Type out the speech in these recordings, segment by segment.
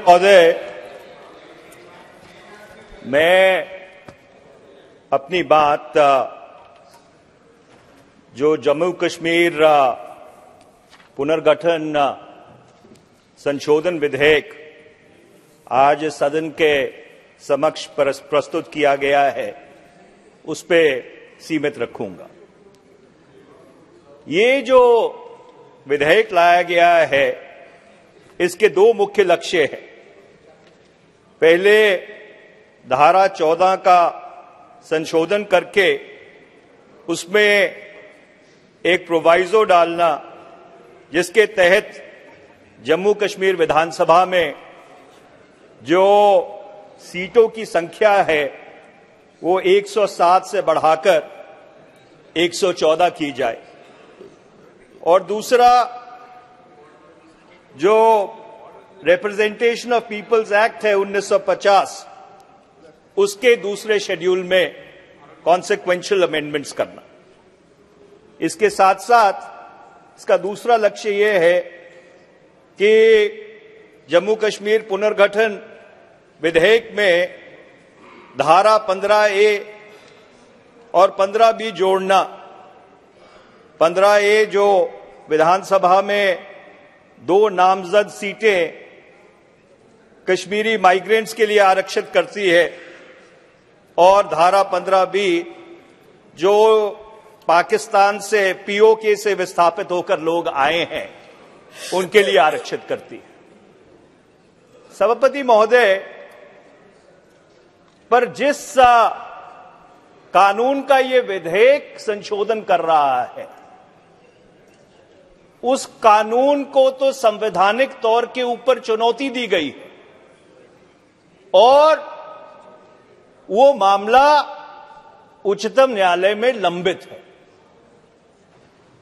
महोदय, मैं अपनी बात जो जम्मू कश्मीर पुनर्गठन संशोधन विधेयक आज सदन के समक्ष प्रस्तुत किया गया है उस पे सीमित रखूंगा। ये जो विधेयक लाया गया है इसके दो मुख्य लक्ष्य हैं। पहले धारा 14 का संशोधन करके उसमें एक प्रोवाइजो डालना जिसके तहत जम्मू कश्मीर विधानसभा में जो सीटों की संख्या है वो 107 से बढ़ाकर 114 की जाए, और दूसरा जो रिप्रेजेंटेशन ऑफ पीपल्स एक्ट है 1950 उसके दूसरे शेड्यूल में कॉन्सिक्वेंशियल अमेंडमेंट्स करना। इसके साथ साथ इसका दूसरा लक्ष्य यह है कि जम्मू कश्मीर पुनर्गठन विधेयक में धारा 15A और 15B जोड़ना। 15A जो विधानसभा में 2 नामजद सीटें कश्मीरी माइग्रेंट्स के लिए आरक्षित करती है, और धारा 15B जो पाकिस्तान से पीओके से विस्थापित होकर लोग आए हैं उनके लिए आरक्षित करती है। सभापति महोदय, पर जिस कानून का ये विधेयक संशोधन कर रहा है उस कानून को तो संवैधानिक तौर के ऊपर चुनौती दी गई है और वो मामला उच्चतम न्यायालय में लंबित है,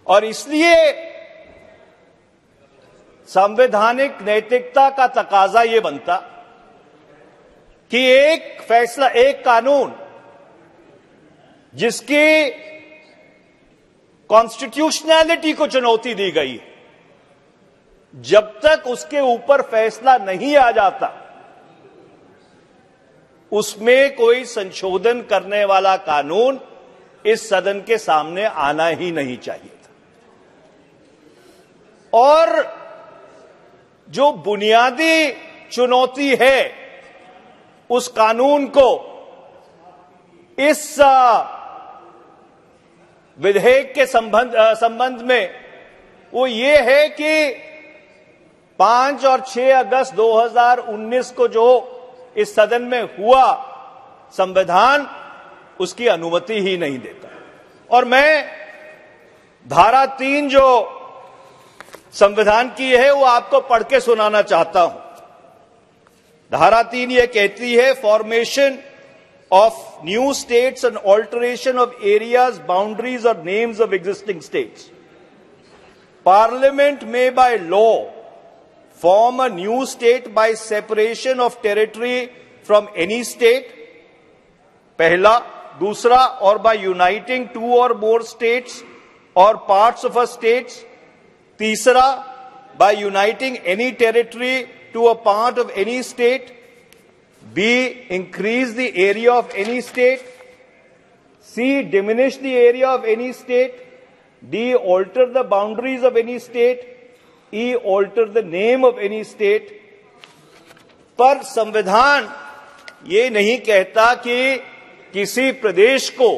और इसलिए संवैधानिक नैतिकता का तकाजा ये बनता कि एक फैसला, एक कानून जिसकी कॉन्स्टिट्यूशनैलिटी को चुनौती दी गई है, जब तक उसके ऊपर फैसला नहीं आ जाता उसमें कोई संशोधन करने वाला कानून इस सदन के सामने आना ही नहीं चाहिए था। और जो बुनियादी चुनौती है उस कानून को इस विधेयक के संबंध में वो ये है कि 5 और 6 अगस्त 2019 को जो इस सदन में हुआ संविधान उसकी अनुमति ही नहीं देता। और मैं धारा 3 जो संविधान की है वो आपको पढ़ के सुनाना चाहता हूं। धारा 3 ये कहती है, formation of new states and alteration of areas, boundaries or names of existing states. Parliament may by law form a new state by separation of territory from any state. पहला, दूसरा, or by uniting 2 or more states or parts of a state. तीसरा, by uniting any territory to a part of any state. B, increase the area of any state. C, diminish the area of any state. D, alter the boundaries of any state. E, alter the name of any state. पर संविधान ये नहीं कहता कि किसी प्रदेश को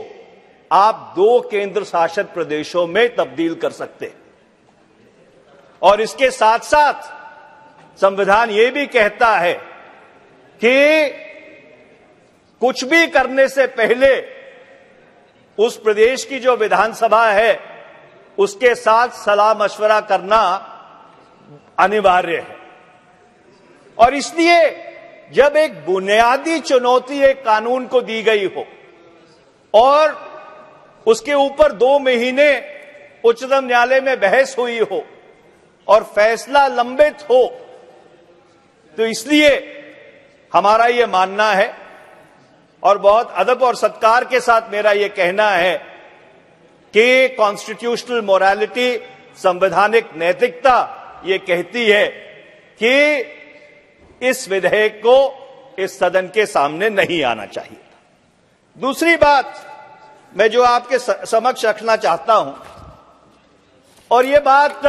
आप 2 केंद्र शासित प्रदेशों में तब्दील कर सकते, और इसके साथ साथ संविधान ये भी कहता है कि कुछ भी करने से पहले उस प्रदेश की जो विधानसभा है उसके साथ सलाह मशवरा करना अनिवार्य है। और इसलिए जब एक बुनियादी चुनौती एक कानून को दी गई हो और उसके ऊपर 2 महीने उच्चतम न्यायालय में बहस हुई हो और फैसला लंबित हो, तो इसलिए हमारा ये मानना है और बहुत अदब और सत्कार के साथ मेरा ये कहना है कि कॉन्स्टिट्यूशनल मोरालिटी, संवैधानिक नैतिकता ये कहती है कि इस विधेयक को इस सदन के सामने नहीं आना चाहिए। दूसरी बात मैं जो आपके समक्ष रखना चाहता हूं, और ये बात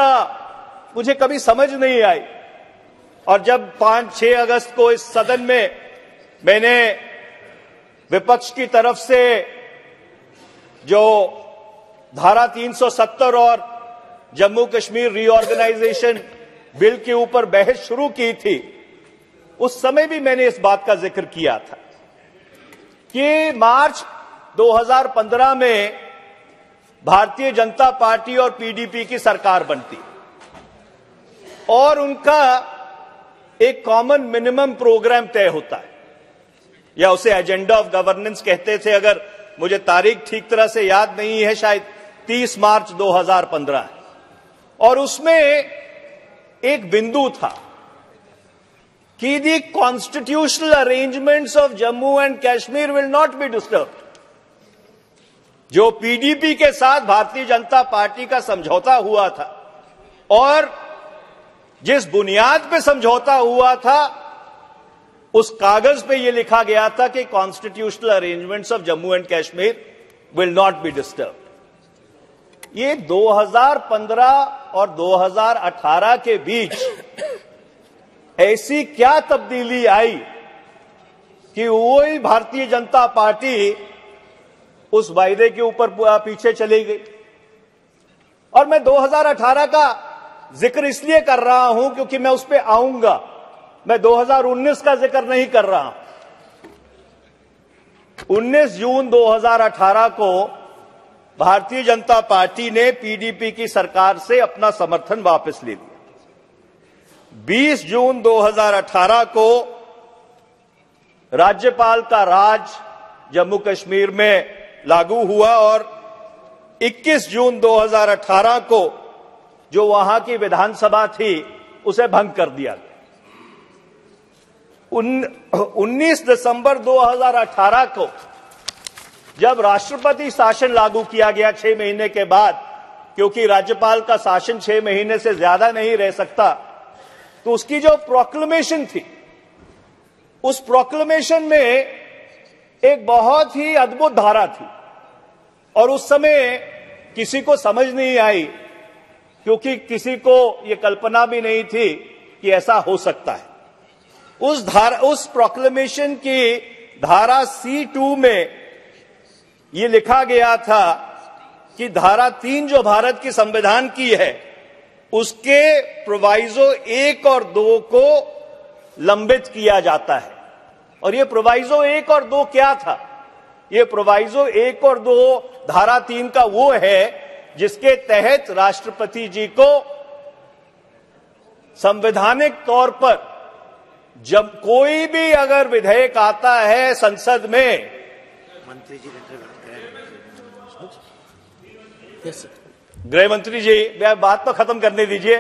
मुझे कभी समझ नहीं आई, और जब 5-6 अगस्त को इस सदन में मैंने विपक्ष की तरफ से जो धारा 370 और जम्मू कश्मीर रीऑर्गेनाइजेशन बिल के ऊपर बहस शुरू की थी, उस समय भी मैंने इस बात का जिक्र किया था कि मार्च 2015 में भारतीय जनता पार्टी और पीडीपी की सरकार बनती और उनका एक कॉमन मिनिमम प्रोग्राम तय होता है, या उसे एजेंडा ऑफ गवर्नेंस कहते थे। अगर मुझे तारीख ठीक तरह से याद नहीं है, शायद 30 मार्च 2015 है, और उसमें एक बिंदु था कि the constitutional arrangements of Jammu and Kashmir will not be disturbed. जो पीडीपी के साथ भारतीय जनता पार्टी का समझौता हुआ था और जिस बुनियाद पे समझौता हुआ था, उस कागज पे यह लिखा गया था कि constitutional arrangements of Jammu and Kashmir will not be disturbed. ये 2015 और 2018 के बीच ऐसी क्या तब्दीली आई कि वही भारतीय जनता पार्टी उस वायदे के ऊपर पीछे चली गई। और मैं 2018 का जिक्र इसलिए कर रहा हूं क्योंकि मैं उस पर आऊंगा, मैं 2019 का जिक्र नहीं कर रहा हूं। 19 जून 2018 को भारतीय जनता पार्टी ने पीडीपी की सरकार से अपना समर्थन वापस ले लिया। 20 जून 2018 को राज्यपाल का राज जम्मू कश्मीर में लागू हुआ और 21 जून 2018 को जो वहां की विधानसभा थी उसे भंग कर दिया गया। 19 दिसंबर 2018 को जब राष्ट्रपति शासन लागू किया गया 6 महीने के बाद, क्योंकि राज्यपाल का शासन 6 महीने से ज्यादा नहीं रह सकता, तो उसकी जो प्रोक्लेमेशन थी, उस प्रोक्लेमेशन में एक बहुत ही अद्भुत धारा थी और उस समय किसी को समझ नहीं आई, क्योंकि किसी को यह कल्पना भी नहीं थी कि ऐसा हो सकता है। उस प्रोक्लेमेशन की धारा C2 में यह लिखा गया था कि धारा 3 जो भारत की संविधान की है, उसके प्रोवाइजो 1 और 2 को लंबित किया जाता है। और ये प्रोवाइजो 1 और 2 क्या था? ये प्रोवाइजो 1 और 2 धारा 3 का वो है जिसके तहत राष्ट्रपति जी को संवैधानिक तौर पर जब कोई भी अगर विधेयक आता है संसद में, मंत्री जी गृह मंत्री जी बात तो खत्म करने दीजिए।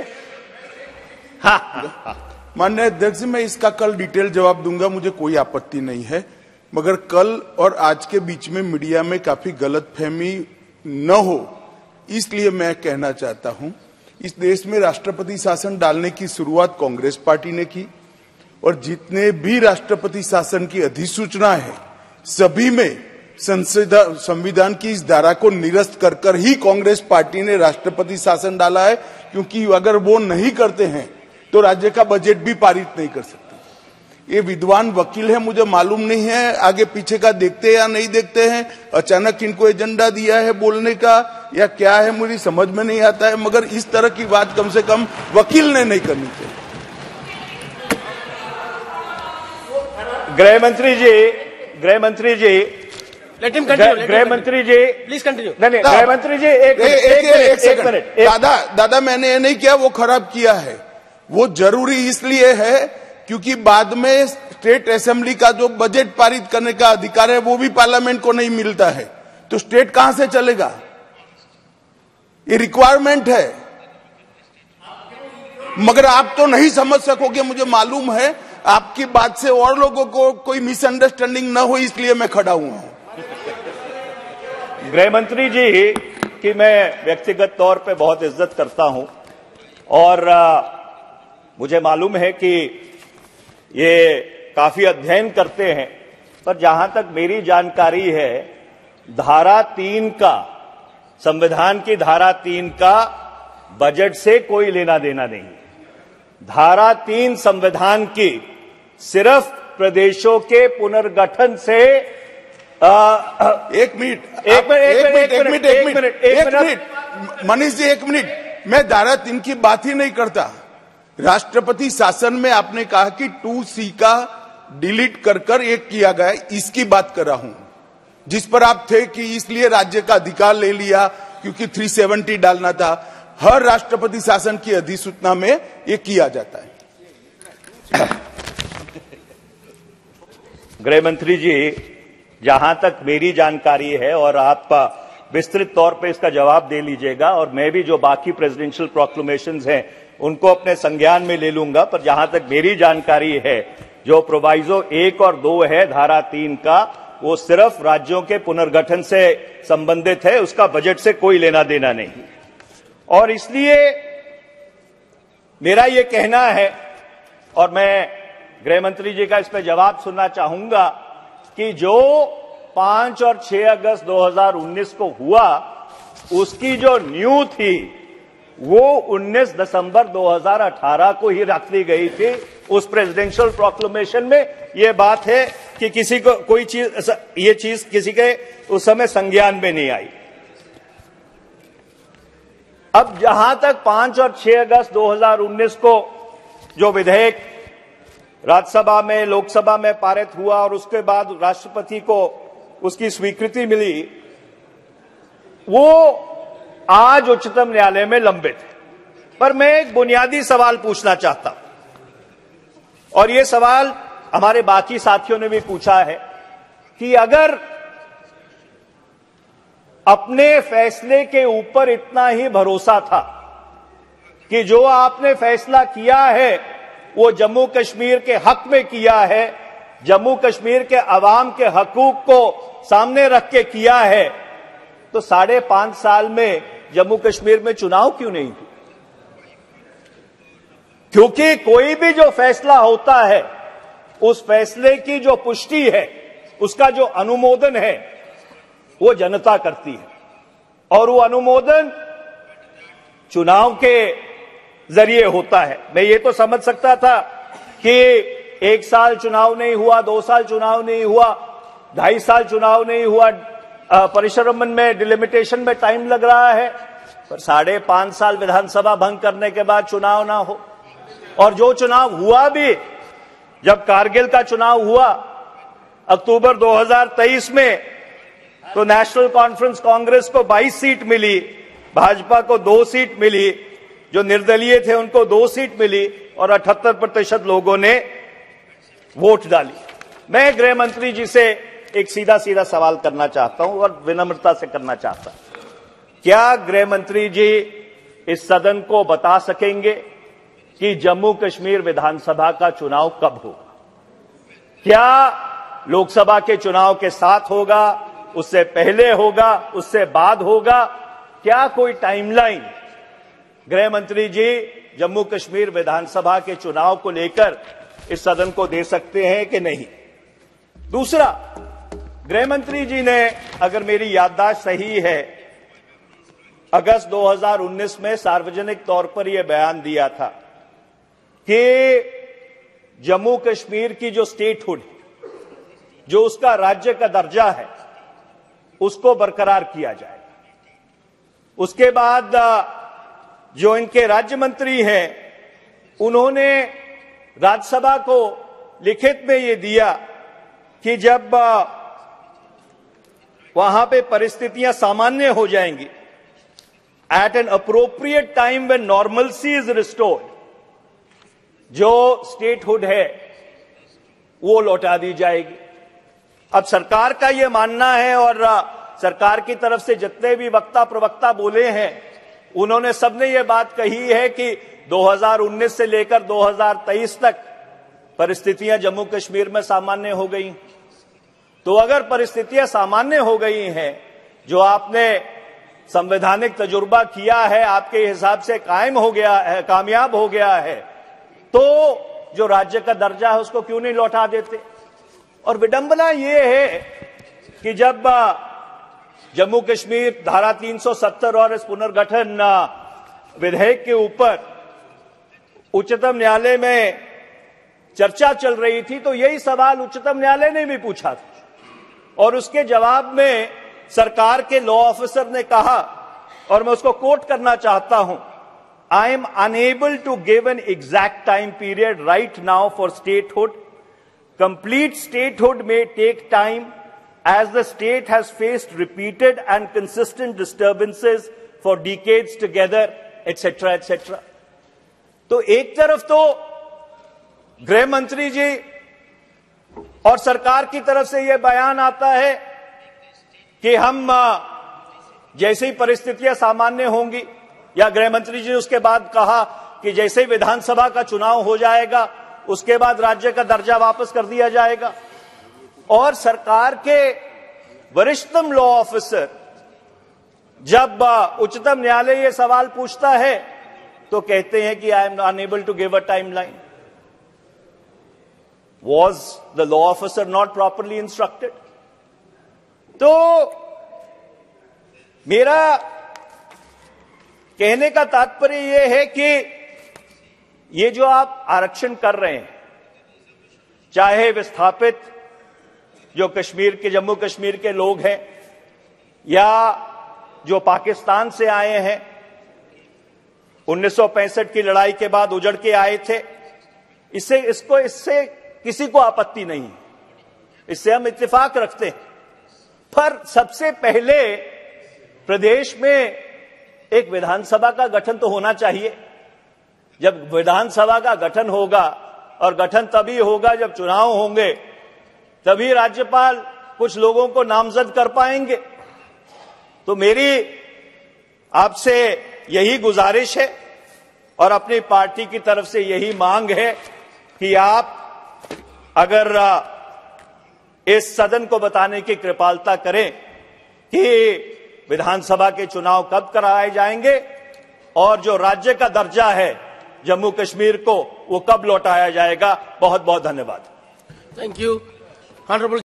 माननीय अध्यक्ष, मैं इसका कल डिटेल जवाब दूंगा, मुझे कोई आपत्ति नहीं है, मगर कल और आज के बीच में मीडिया में काफी गलतफहमी न हो इसलिए मैं कहना चाहता हूं। इस देश में राष्ट्रपति शासन डालने की शुरुआत कांग्रेस पार्टी ने की और जितने भी राष्ट्रपति शासन की अधिसूचना है सभी में संविधान की इस धारा को निरस्त कर कर ही कांग्रेस पार्टी ने राष्ट्रपति शासन डाला है, क्योंकि अगर वो नहीं करते हैं तो राज्य का बजट भी पारित नहीं कर सकते। ये विद्वान वकील है, मुझे मालूम नहीं है आगे पीछे का देखते या नहीं देखते हैं, अचानक इनको एजेंडा दिया है बोलने का या क्या है मुझे समझ में नहीं आता है, मगर इस तरह की बात कम से कम वकील ने नहीं करनी चाहिए। गृह मंत्री जी लेट हिम कंटिन्यू। गृह मंत्री जी प्लीज कंटिन्यू। नहीं, गृह मंत्री जी एक मिनट। दादा मैंने ये नहीं किया, वो खराब किया है। वो जरूरी इसलिए है क्योंकि बाद में स्टेट असेंबली का जो बजट पारित करने का अधिकार है वो भी पार्लियामेंट को नहीं मिलता है, तो स्टेट कहां से चलेगा? ये रिक्वायरमेंट है, मगर आप तो नहीं समझ सकोगे, मुझे मालूम है। आपकी बात से और लोगों को कोई मिसअंडरस्टैंडिंग न हो इसलिए मैं खड़ा हुआ हूं। गृह मंत्री जी की मैं व्यक्तिगत तौर पे बहुत इज्जत करता हूं और मुझे मालूम है कि ये काफी अध्ययन करते हैं, पर जहां तक मेरी जानकारी है, धारा 3 का, संविधान की धारा 3 का बजट से कोई लेना देना नहीं। धारा 3 संविधान की सिर्फ प्रदेशों के पुनर्गठन से एक मिनट मनीष जी, एक मिनट, मैं धारा 3 की बात ही नहीं करता। राष्ट्रपति शासन में आपने कहा कि 2C का डिलीट कर एक किया गया, इसकी बात कर रहा हूं, जिस पर आप थे कि इसलिए राज्य का अधिकार ले लिया क्योंकि 370 डालना था। हर राष्ट्रपति शासन की अधिसूचना में ये किया जाता है। गृह मंत्री जी, जहां तक मेरी जानकारी है, और आप विस्तृत तौर पे इसका जवाब दे लीजिएगा, और मैं भी जो बाकी प्रेसिडेंशियल प्रोक्लेमेशंस हैं उनको अपने संज्ञान में ले लूंगा, पर जहां तक मेरी जानकारी है, जो प्रोवाइजो 1 और 2 है धारा 3 का, वो सिर्फ राज्यों के पुनर्गठन से संबंधित है, उसका बजट से कोई लेना देना नहीं। और इसलिए मेरा ये कहना है, और मैं गृह मंत्री जी का इस पर जवाब सुनना चाहूंगा, कि जो 5 और 6 अगस्त 2019 को हुआ, उसकी जो न्यू थी वो 19 दिसंबर 2018 को ही रख दी गई थी। उस प्रेसिडेंशियल प्रोक्लेमेशन में यह बात है कि किसी को कोई चीज, ये चीज किसी के उस समय संज्ञान में नहीं आई। अब जहां तक 5 और 6 अगस्त 2019 को जो विधेयक राज्यसभा में, लोकसभा में पारित हुआ और उसके बाद राष्ट्रपति को उसकी स्वीकृति मिली, वो आज उच्चतम न्यायालय में लंबित है। पर मैं एक बुनियादी सवाल पूछना चाहता हूं, और ये सवाल हमारे बाकी साथियों ने भी पूछा है, कि अगर अपने फैसले के ऊपर इतना ही भरोसा था कि जो आपने फैसला किया है वो जम्मू कश्मीर के हक में किया है, जम्मू कश्मीर के अवाम के हकूक को सामने रख के किया है, तो 5.5 साल में जम्मू कश्मीर में चुनाव क्यों नहीं हुए? क्योंकि कोई भी जो फैसला होता है, उस फैसले की जो पुष्टि है, उसका जो अनुमोदन है, वो जनता करती है, और वो अनुमोदन चुनाव के जरिए होता है। मैं ये तो समझ सकता था कि 1 साल चुनाव नहीं हुआ, 2 साल चुनाव नहीं हुआ, 2.5 साल चुनाव नहीं हुआ, परिश्रमण में, डिलिमिटेशन में टाइम लग रहा है, पर 5.5 साल विधानसभा भंग करने के बाद चुनाव ना हो। और जो चुनाव हुआ भी, जब कारगिल का चुनाव हुआ अक्टूबर 2023 में, तो नेशनल कॉन्फ्रेंस कांग्रेस को 22 सीट मिली, भाजपा को 2 सीट मिली, जो निर्दलीय थे उनको 2 सीट मिली, और 78% लोगों ने वोट डाली। मैं गृह मंत्री जी से एक सीधा सीधा सवाल करना चाहता हूं, और विनम्रता से करना चाहता हूं। क्या गृह मंत्री जी इस सदन को बता सकेंगे कि जम्मू कश्मीर विधानसभा का चुनाव कब होगा? क्या लोकसभा के चुनाव के साथ होगा, उससे पहले होगा, उससे बाद होगा? क्या कोई टाइमलाइन गृह मंत्री जी जम्मू कश्मीर विधानसभा के चुनाव को लेकर इस सदन को दे सकते हैं कि नहीं? दूसरा, गृह मंत्री जी ने, अगर मेरी याददाश्त सही है, अगस्त 2019 में सार्वजनिक तौर पर यह बयान दिया था कि जम्मू कश्मीर की जो स्टेटहुड, जो उसका राज्य का दर्जा है, उसको बरकरार किया जाएगा। उसके बाद जो इनके राज्य मंत्री हैं, उन्होंने राज्यसभा को लिखित में ये दिया कि जब वहां पे परिस्थितियां सामान्य हो जाएंगी, at an appropriate time when normalcy is restored, जो स्टेटहुड है वो लौटा दी जाएगी। अब सरकार का यह मानना है, और सरकार की तरफ से जितने भी वक्ता प्रवक्ता बोले हैं, उन्होंने सबने ये बात कही है कि 2019 से लेकर 2023 तक परिस्थितियां जम्मू कश्मीर में सामान्य हो गई। तो अगर परिस्थितियां सामान्य हो गई हैं, जो आपने संवैधानिक तजुर्बा किया है, आपके हिसाब से कायम हो गया है, कामयाब हो गया है, तो जो राज्य का दर्जा है उसको क्यों नहीं लौटा देते। और विडंबना ये है कि जब जम्मू कश्मीर धारा 370 और इस पुनर्गठन विधेयक के ऊपर उच्चतम न्यायालय में चर्चा चल रही थी तो यही सवाल उच्चतम न्यायालय ने भी पूछा था और उसके जवाब में सरकार के लॉ ऑफिसर ने कहा, और मैं उसको कोट करना चाहता हूं, I am unable to give an exact time period right now for statehood. Complete statehood may take time as the state has faced repeated and consistent disturbances for decades together, etc., etc. तो एक तरफ तो गृह मंत्री जी और सरकार की तरफ से यह बयान आता है कि हम जैसे ही परिस्थितियां सामान्य होंगी, या गृह मंत्री जी ने उसके बाद कहा कि जैसे ही विधानसभा का चुनाव हो जाएगा उसके बाद राज्य का दर्जा वापस कर दिया जाएगा। और सरकार के वरिष्ठतम लॉ ऑफिसर जब उच्चतम न्यायालय ये सवाल पूछता है तो कहते हैं कि I am unable to give a timeline. Was the law officer not properly instructed? तो मेरा कहने का तात्पर्य यह है कि ये जो आप आरक्षण कर रहे हैं, चाहे विस्थापित जो कश्मीर के जम्मू कश्मीर के लोग हैं या जो पाकिस्तान से आए हैं, 1965 की लड़ाई के बाद उजड़ के आए थे, इससे किसी को आपत्ति नहीं है, इससे हम इत्तेफाक रखते हैं। पर सबसे पहले प्रदेश में एक विधानसभा का गठन तो होना चाहिए। जब विधानसभा का गठन होगा, और गठन तभी होगा जब चुनाव होंगे, तभी राज्यपाल कुछ लोगों को नामजद कर पाएंगे। तो मेरी आपसे यही गुजारिश है और अपनी पार्टी की तरफ से यही मांग है कि आप अगर इस सदन को बताने की कृपालता करें कि विधानसभा के चुनाव कब कराए जाएंगे और जो राज्य का दर्जा है जम्मू कश्मीर को वो कब लौटाया जाएगा। बहुत बहुत धन्यवाद। Thank you honourable.